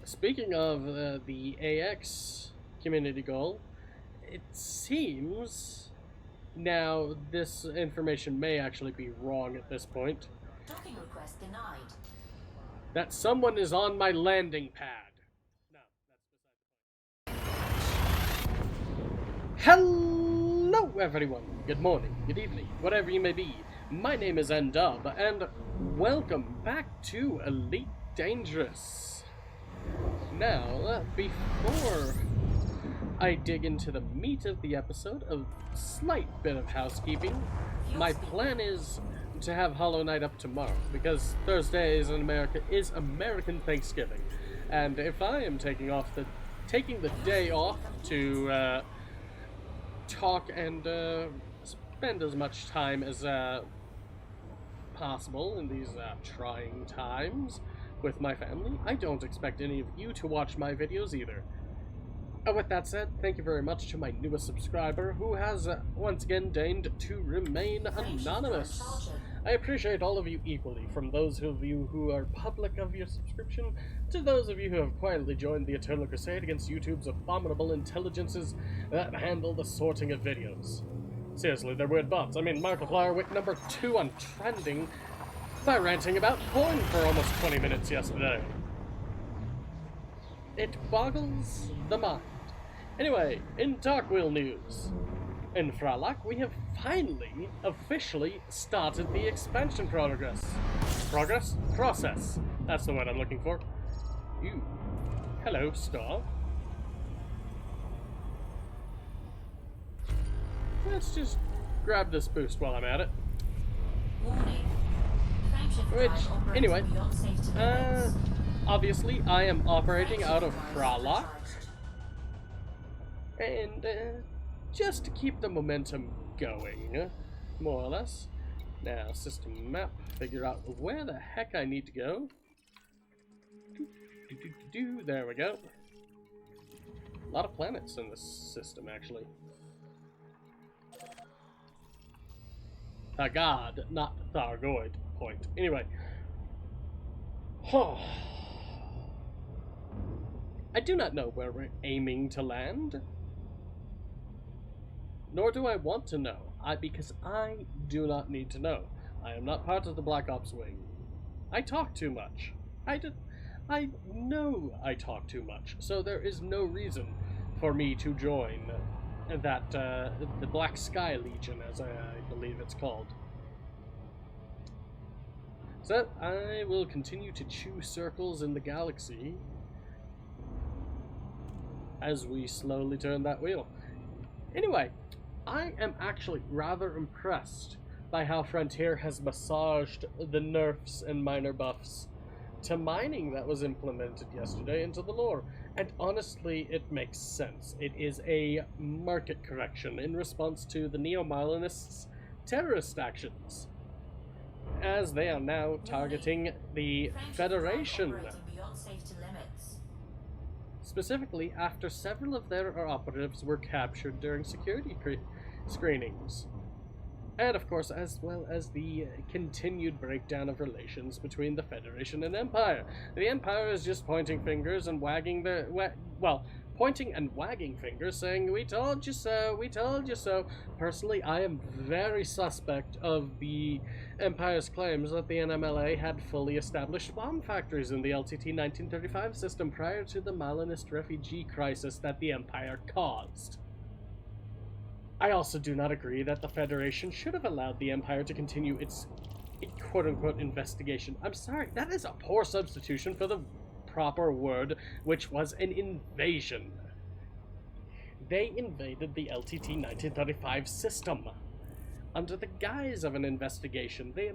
Speaking of the AX community goal, it seems now this information may actually be wrong at this point. Docking request denied. That someone is on my landing pad. No, that's beside the point. Hello, everyone. Good morning, good evening, whatever you may be. My name is Ndub, and welcome back to Elite Dangerous. Now, before I dig into the meat of the episode, a slight bit of housekeeping. My plan is to have Hollow Knight up tomorrow, because Thursdays in America is American Thanksgiving, and if I am taking the day off to talk and spend as much time as possible in these trying times with my family, I don't expect any of you to watch my videos either. With that said, thank you very much to my newest subscriber, who has once again deigned to remain anonymous. I appreciate all of you equally, from those of you who are public of your subscription, to those of you who have quietly joined the eternal crusade against YouTube's abominable intelligences that handle the sorting of videos. Seriously, they're weird bots. I mean, Markiplier went number 2 on trending by ranting about porn for almost 20 minutes yesterday. It boggles the mind. Anyway, in Darkwheel news, in Fralak, we have finally officially started the expansion process. Process. That's the word I'm looking for. Ooh. Hello, Star. Let's just grab this boost while I'm at it. Which, anyway, obviously I am operating out of Fralak. And just to keep the momentum going, more or less. Now, system map, figure out where the heck I need to go. There we go. A lot of planets in this system, actually. Thagad, not Thargoid. Point. Anyway. I do not know where we're aiming to land. Nor do I want to know, because I do not need to know. I am not part of the Black Ops wing. I talk too much. I know I talk too much, so there is no reason for me to join that, the Black Sky Legion, as I believe it's called. So, I will continue to chew circles in the galaxy as we slowly turn that wheel. Anyway, I am actually rather impressed by how Frontier has massaged the nerfs and minor buffs to mining that was implemented yesterday into the lore. And honestly, it makes sense. It is a market correction in response to the Neo-Milanists' terrorist actions, as they are now targeting the Federation. Specifically, after several of their operatives were captured during security screenings. And of course, as well as the continued breakdown of relations between the Federation and Empire. The Empire is just pointing fingers and wagging their... pointing and wagging fingers, saying, "We told you so, we told you so." Personally, I am very suspect of the Empire's claims that the NMLA had fully established bomb factories in the LTT 1935 system prior to the Malinist refugee crisis that the Empire caused. I also do not agree that the Federation should have allowed the Empire to continue its quote-unquote investigation. I'm sorry, that is a poor substitution for the proper word, which was an invasion. They invaded the LTT 1935 system. Under the guise of an investigation, they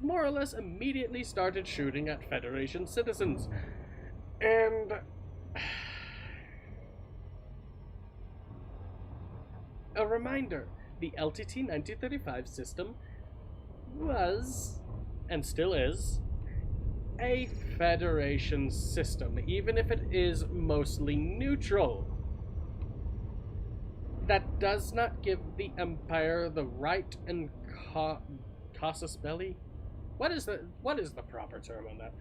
more or less immediately started shooting at Federation citizens. And a reminder, the LTT 1935 system was, and still is, a Federation system, even if it is mostly neutral. That does not give the Empire the right and casus belli? What is the proper term on that?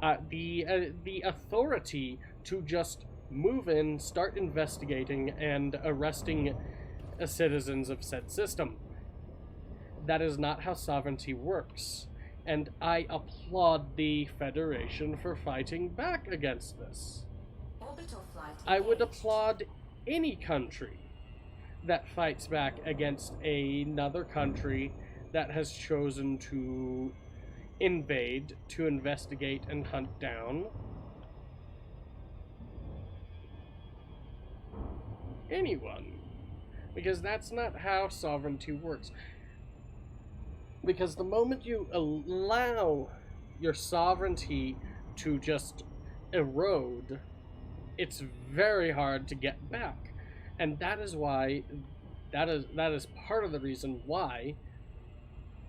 The authority to just move in, start investigating, and arresting citizens of said system. That is not how sovereignty works, and I applaud the Federation for fighting back against this. Orbital flight I would engaged. applaud any country that fights back against another country that has chosen to invade, to investigate and hunt down anyone. Because that's not how sovereignty works. Because the moment you allow your sovereignty to just erode, it's very hard to get back. And that is why, that is part of the reason why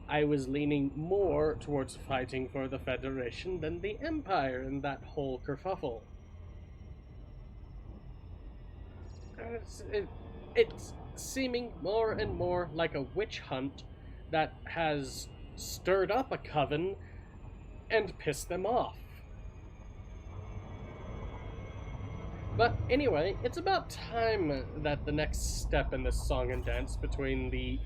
I was leaning more towards fighting for the Federation than the Empire in that whole kerfuffle. It's seeming more and more like a witch hunt that has stirred up a coven and pissed them off. But anyway, it's about time that the next step in this song and dance between the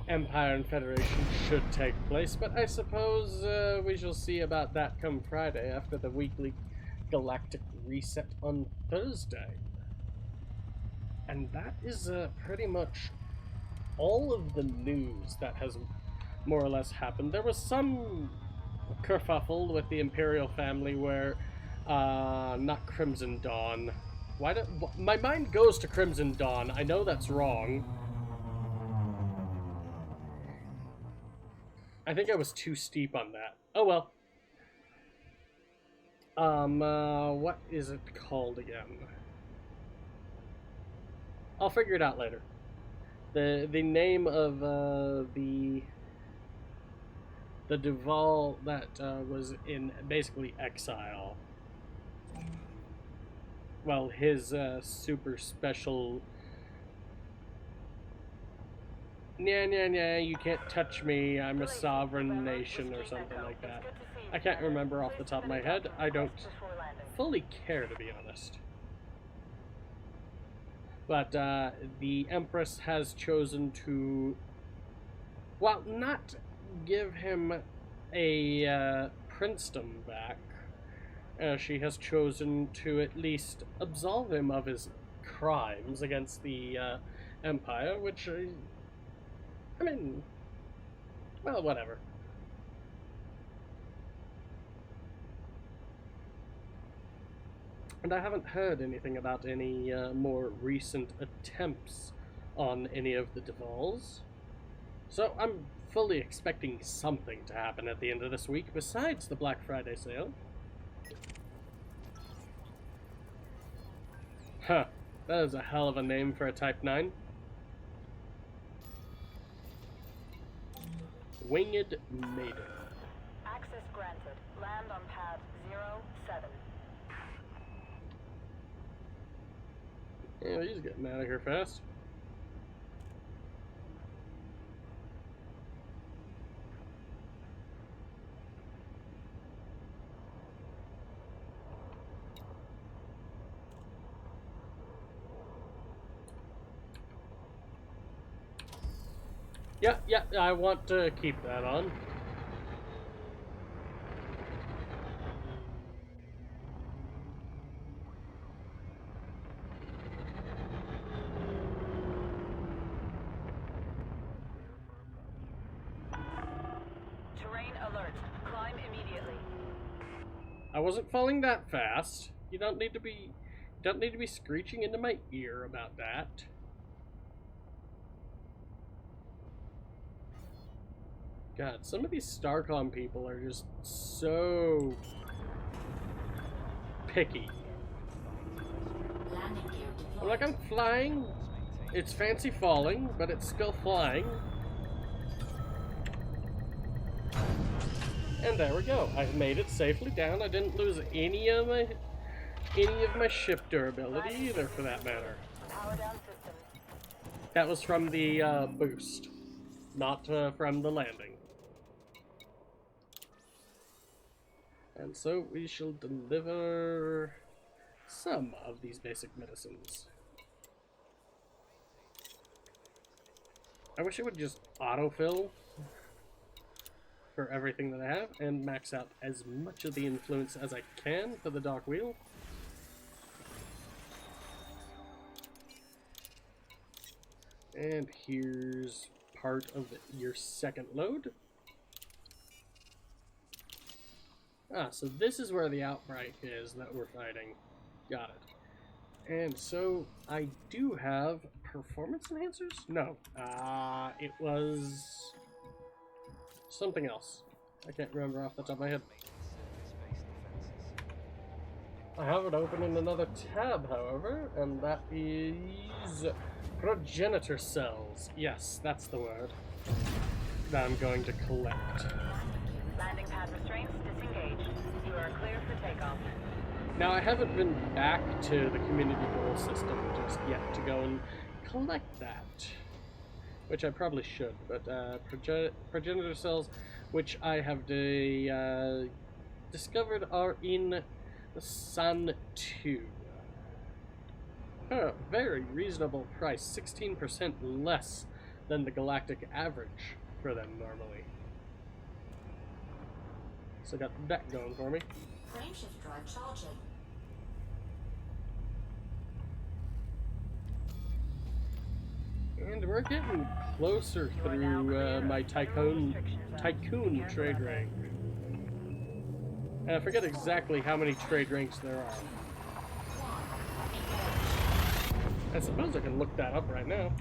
Empire and Federation should take place, but I suppose we shall see about that come Friday after the weekly galactic reset on Thursday. And that is pretty much all of the news that has more or less happened. There was some kerfuffle with the Imperial family where, not Crimson Dawn. My mind goes to Crimson Dawn. I know that's wrong. I think I was too steep on that. Oh well. What is it called again? I'll figure it out later. The name of the Duval that was in basically exile. Well, his super special. You can't touch me, I'm a sovereign nation, or something like that. I can't remember off the top of my head. I don't fully care, to be honest. But the Empress has chosen to, well, not give him a princedom back. She has chosen to at least absolve him of his crimes against the Empire, which, I mean, well, whatever. And I haven't heard anything about any more recent attempts on any of the Duvals. So I'm fully expecting something to happen at the end of this week besides the Black Friday sale. Huh, that is a hell of a name for a Type 9. Winged Maiden. Access granted. Land on pad 07. Yeah, he's getting out of here fast. Yeah, I want to keep that on. Terrain alert. Climb immediately. I wasn't falling that fast. You don't need to be screeching into my ear about that. God, some of these StarCom people are just so picky. Landing gear I'm deployed. like, I'm flying. It's fancy falling, but it's still flying. And there we go. I made it safely down. I didn't lose any of my ship durability either, for that matter. Power down systems. That was from the boost, not from the landing. And so we shall deliver some of these basic medicines. I wish it would just autofill for everything that I have and max out as much of the influence as I can for the dock wheel. And here's part of your second load. Ah, so this is where the outbreak is that we're fighting. Got it. And so I do have performance enhancers? No. It was something else. I can't remember off the top of my head. I have it open in another tab, however, and that is progenitor cells. Yes, that's the word that I'm going to collect. Landing pad restraints disengaged. You are clear for takeoff. Now, I haven't been back to the community goal system just yet to go and collect that, which I probably should, but progenitor cells, which I have discovered are in the Sun 2. Very reasonable price, 16% less than the galactic average for them normally. So got that going for me. Frameshift drive charging. And we're getting closer through my tycoon trade rank. And I forget exactly how many trade ranks there are. I suppose I can look that up right now.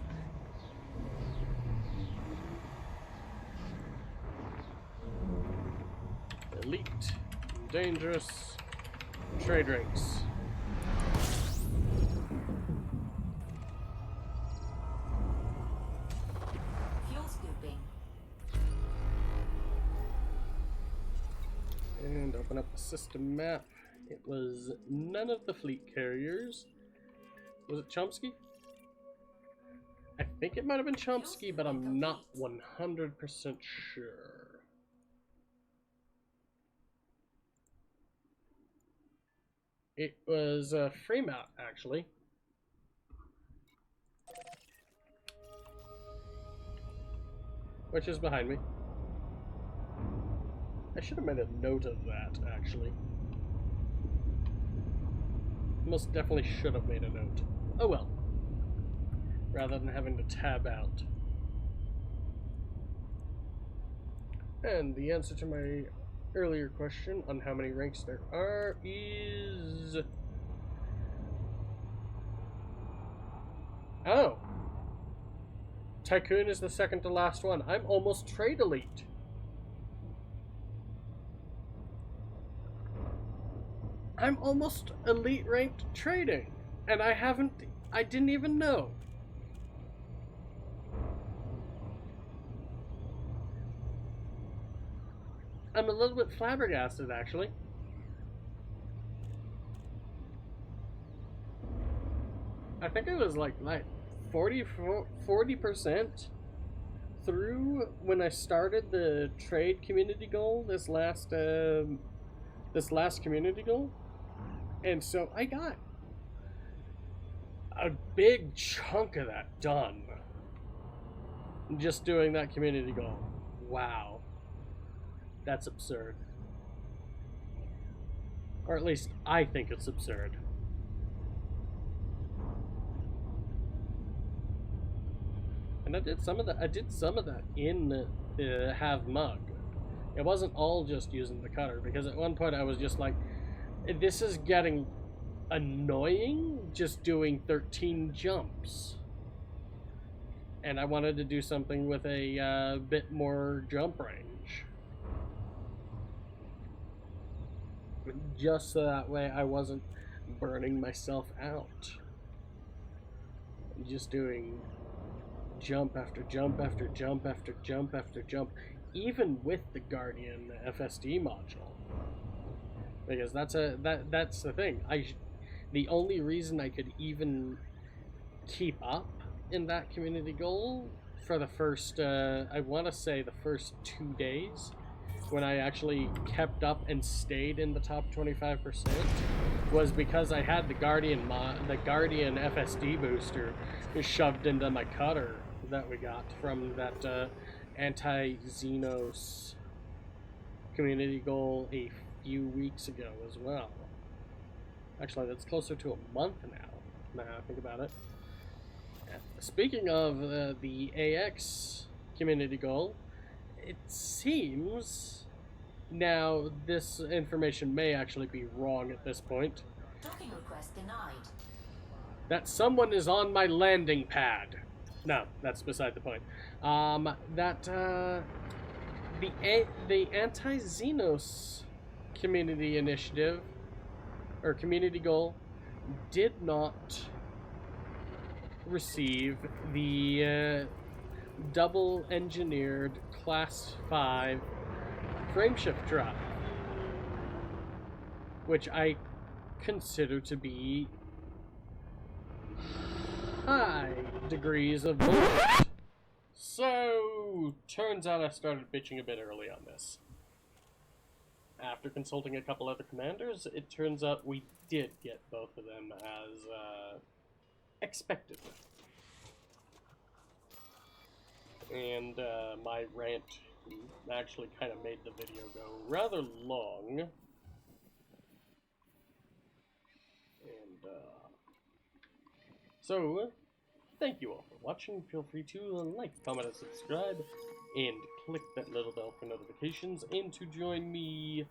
Elite, dangerous, trade ranks. Fuel scooping. And open up the system map. It was none of the fleet carriers. Was it Chomsky? I think it might have been Chomsky, but I'm not 100% sure. It was Fremont, actually. Which is behind me. I should have made a note of that, actually. Most definitely should have made a note. Oh well. Rather than having to tab out. And the answer to my earlier question on how many ranks there are is... Oh! Tycoon is the second to last one. I'm almost trade elite. I'm almost elite ranked trading. And I didn't even know. I'm a little bit flabbergasted, actually. I think it was like 40% through when I started the trade community goal, this last community goal. And so I got a big chunk of that done. Just doing that community goal. Wow. That's absurd. Or at least I think it's absurd. And I did some of that in the Have Mug. It wasn't all just using the cutter, because at one point I was just like, this is getting annoying just doing 13 jumps. And I wanted to do something with a bit more jump range. Just so that way I wasn't burning myself out. Just doing jump after jump after jump after jump after jump, even with the Guardian FSD module. Because that's the thing. The only reason I could even keep up in that community goal for the first, I want to say the first 2 days, when I actually kept up and stayed in the top 25% was because I had the Guardian FSD booster shoved into my cutter that we got from that anti-Xenos community goal a few weeks ago as well. Actually, that's closer to a month now I think about it. Speaking of the AX community goal, it seems, now this information may actually be wrong at this point, Docking request denied. that someone is on my landing pad. No, that's beside the point. The anti-Xenos community initiative, or community goal, did not receive the double engineered class 5 frameshift drive, which I consider to be high degrees of bullshit. So, turns out I started bitching a bit early on this. After consulting a couple other commanders, it turns out we did get both of them as expected. And my rant actually kind of made the video go rather long. And so, thank you all for watching. Feel free to like, comment, and subscribe, and click that little bell for notifications, and to join me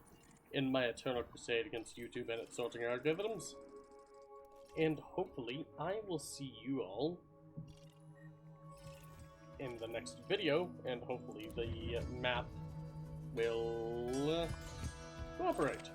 in my eternal crusade against YouTube and its sorting algorithms. And hopefully, I will see you all in the next video, and hopefully the map will cooperate.